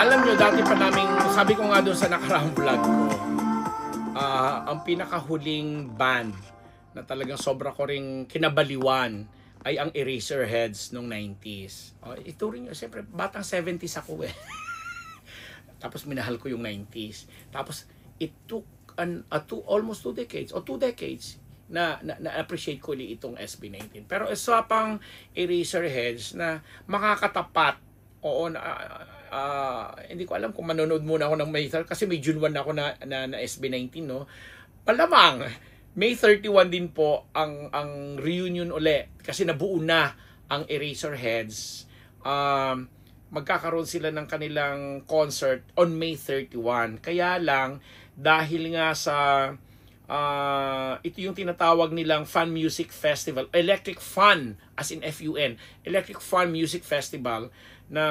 Alam nyo, dati pa namin, sabi ko nga doon sa nakaraang vlog ko, ang pinakahuling band na talagang sobra ko ring kinabaliwan ay ang Eraserheads nung 90s. Ito rin, siyempre, batang 70s ako eh. Tapos minahal ko yung 90s. Tapos it took almost 2 decades o 2 decades na appreciate ko ulit itong SB19. Pero isa pang Eraserheads na makakatapat. Oo, hindi ko alam kung manonood muna ako ng May 30 kasi may June 1 ako na SB19, no. Palamang May 31 din po ang reunion uli kasi nabuo na ang Eraserheads. Magkakaroon sila ng kanilang concert on May 31. Kaya lang, dahil nga sa ito yung tinatawag nilang Fun Music Festival, Electric Fun, as in F-U-N, Electric Fun Music Festival na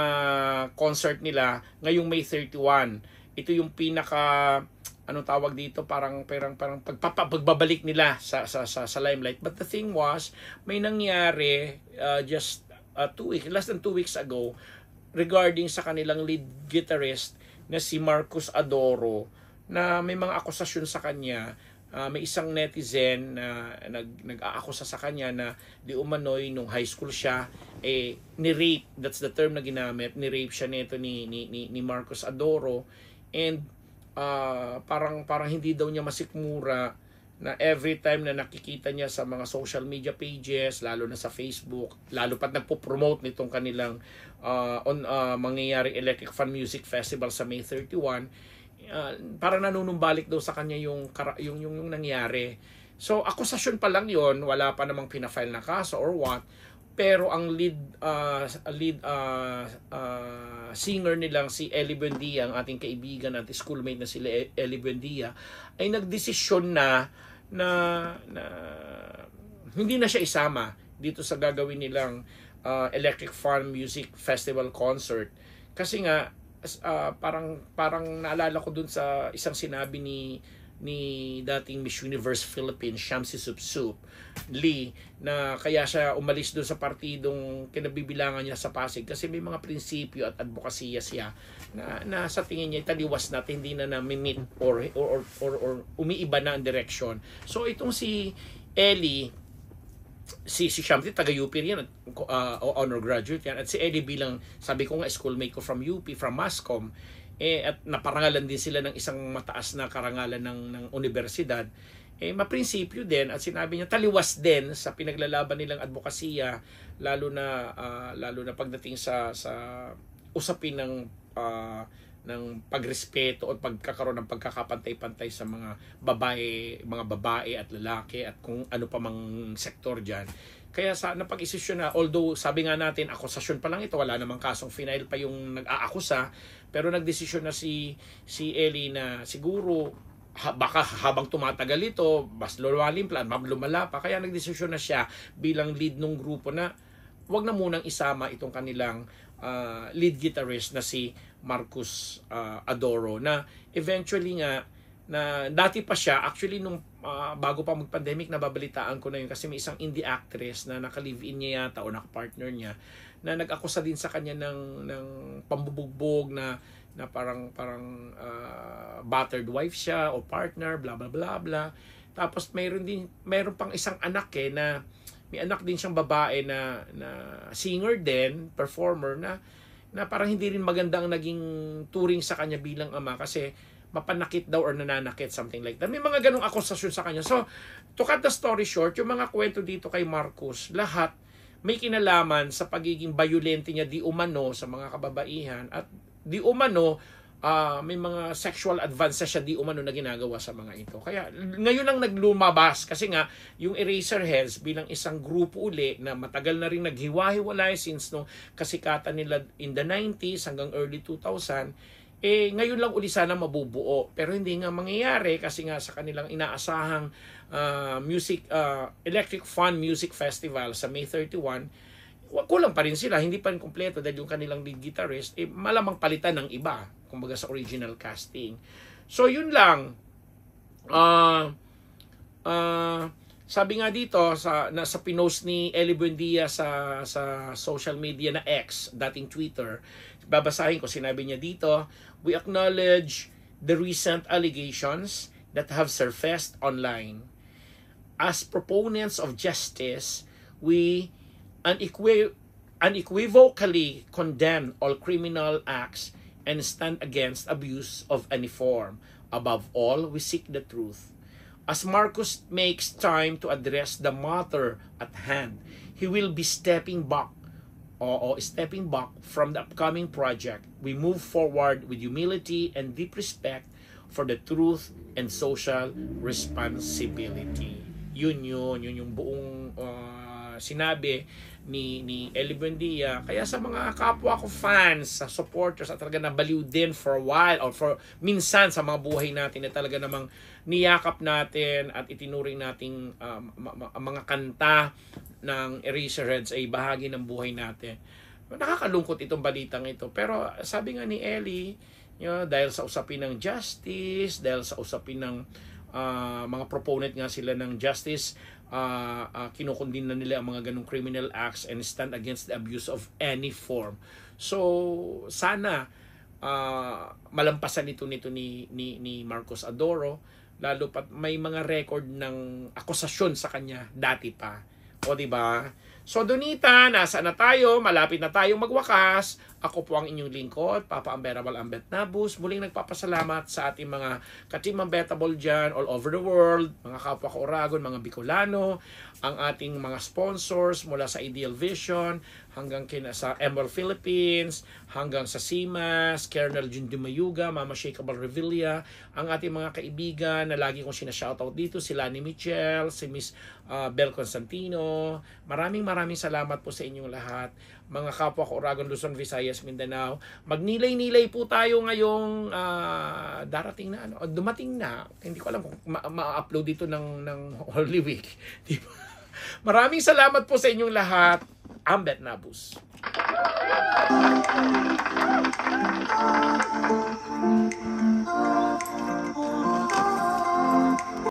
concert nila ngayong May 31. Ito yung pinaka, anong tawag dito, parang pagbabalik nila sa limelight. But the thing was, may nangyari just 2 weeks, less than 2 weeks ago, regarding sa kanilang lead guitarist na si Marcus Adoro, na may mga akusasyon sa kanya. May isang netizen na nag-aakusa sa kanya na di umano'y nung high school siya ni-rape, that's the term na ginamit, ni-rape siya nito ni Marcus Adoro, and parang hindi daw niya masikmura na every time na nakikita niya sa mga social media pages, lalo na sa Facebook, lalo pat nagpo-promote nitong kanilang mangyayari Electric Fun Music Festival sa May 31, parang nanunumbalik daw sa kanya yung nangyari. So akusasyon pa lang yon, wala pa namang pinafile na kaso or what, pero ang lead singer nilang si Ellie Buendia, ang ating kaibigan at schoolmate na si Ellie Buendia, ay nagdesisyon na hindi na siya isama dito sa gagawin nilang Electric Fun Music Festival concert. Kasi nga parang naalala ko dun sa isang sinabi ni dating Miss Universe Philippines Shamsi Supsup Lee, na kaya siya umalis dun sa partidong kinabibilangan niya sa Pasig kasi may mga prinsipyo at advokasya siya na sa tingin niya taliwas na, hindi na meet or umiiba na ang direction. So itong si Ellie, si Shamsi taga UP yan, honor graduate yan, at si Ellie bilang, sabi ko nga, schoolmate ko from UP, from Mascom, at naparangalan din sila ng isang mataas na karangalan ng universidad, maprinsipyo din, at sinabi niya taliwas din sa pinaglalaban nilang advokasya, lalo na pagdating sa usapin ng pagrespeto o pagkakaroon ng pagkakapantay-pantay sa mga babae at lalaki at kung ano pa mang sektor diyan. Kaya napag-isisyon na, although sabi nga natin akusasyon pa lang ito, wala namang kasong final pa yung nag-aakusa, pero nagdesisyon na si Ellie na siguro baka habang tumatagal ito, mas lumalim plan, lumala pa, kaya nagdesisyon na siya bilang lead ng grupo na wag na munang isama itong kanilang lead guitarist na si Marcus Adoro, na eventually nga, na dati pa siya, actually nung bago pa mag-pandemic, nababalitaan ko na yun kasi may isang indie actress na naka-live-in niya yata o naka-partner niya na nag-akusa din sa kanya ng pambubugbog na parang battered wife siya o partner, bla bla bla bla. Tapos mayroon pang isang anak na may anak din siyang babae na singer din, performer, na parang hindi rin maganda ang naging turing sa kanya bilang ama kasi mapanakit daw or nananakit, something like that. May mga ganong akusasyon sa kanya. So, to cut the story short, yung mga kwento dito kay Marcus, lahat may kinalaman sa pagiging violente niya di umano sa mga kababaihan, at di umano may mga sexual advances siya di umano na ginagawa sa mga ito. Kaya ngayon lang naglumabas kasi nga yung Eraserheads bilang isang grupo uli na matagal na rin naghiwa-hiwalay since no kasikatan nila in the 90s hanggang early 2000, ngayon lang uli sana mabubuo, pero hindi nga mangyayari kasi nga sa kanilang inaasahang Electric Fun Music Festival sa May 31, kulang pa rin sila, hindi pa rin kumpleto dahil yung kanilang lead guitarist malamang palitan ng iba, kumbaga sa original casting. So yun lang, Sabi nga dito sa pinost ni Ellie Buendia sa social media na X, dating Twitter. Babasahin ko, sinabi niya dito, "We acknowledge the recent allegations that have surfaced online. As proponents of justice, we unequivocally condemn all criminal acts and stand against abuse of any form. Above all, we seek the truth. As Marcos makes time to address the matter at hand, he will be stepping back from the upcoming project. We move forward with humility and deep respect for the truth and social responsibility." Yun yung buong sinabi ni Ellie Buendia. Kaya sa mga kapwa ko fans, sa supporters, at talaga nabaliw din for a while or for minsan sa mga buhay natin na talaga namang niyakap natin at itinuring nating mga kanta ng Eraserheads ay bahagi ng buhay natin. Nakakalungkot itong balitang ito. Pero sabi nga ni Ellie, dahil sa usapin ng justice, dahil sa usapin ng mga proponent nga sila ng justice, kinukundin na nila ang mga ganong criminal acts and stand against the abuse of any form. So sana malampasan nito ni Marcos Adoro, lalo pat may mga record ng akusasyon sa kanya dati pa. O di ba? So Donita, nasa na tayo? Malapit na tayong magwakas. Ako po ang inyong lingkod, Papa Unbearable Ambet Nabus. Muling nagpapasalamat sa ating mga ka-Team Unbettable dyan all over the world, mga kapwa ko Oragon, mga Bicolano, ang ating mga sponsors mula sa Ideal Vision hanggang sa Emerald Philippines, hanggang sa CIMAS, Colonel Jun Dumayuga, Mama Shakeable Revilla, ang ating mga kaibigan na lagi kong sinashoutout dito, si Lani Michel, si Miss Bel Constantino. Maraming salamat po sa inyong lahat. Mga kapwa ko Oragon, Luzon, Visayas, Mindanao. Magnilay-nilay po tayo ngayong darating na dumating na. Hindi ko alam kung ma-upload dito ng Holy Week. Diba? Maraming salamat po sa inyong lahat. Ambet Nabus.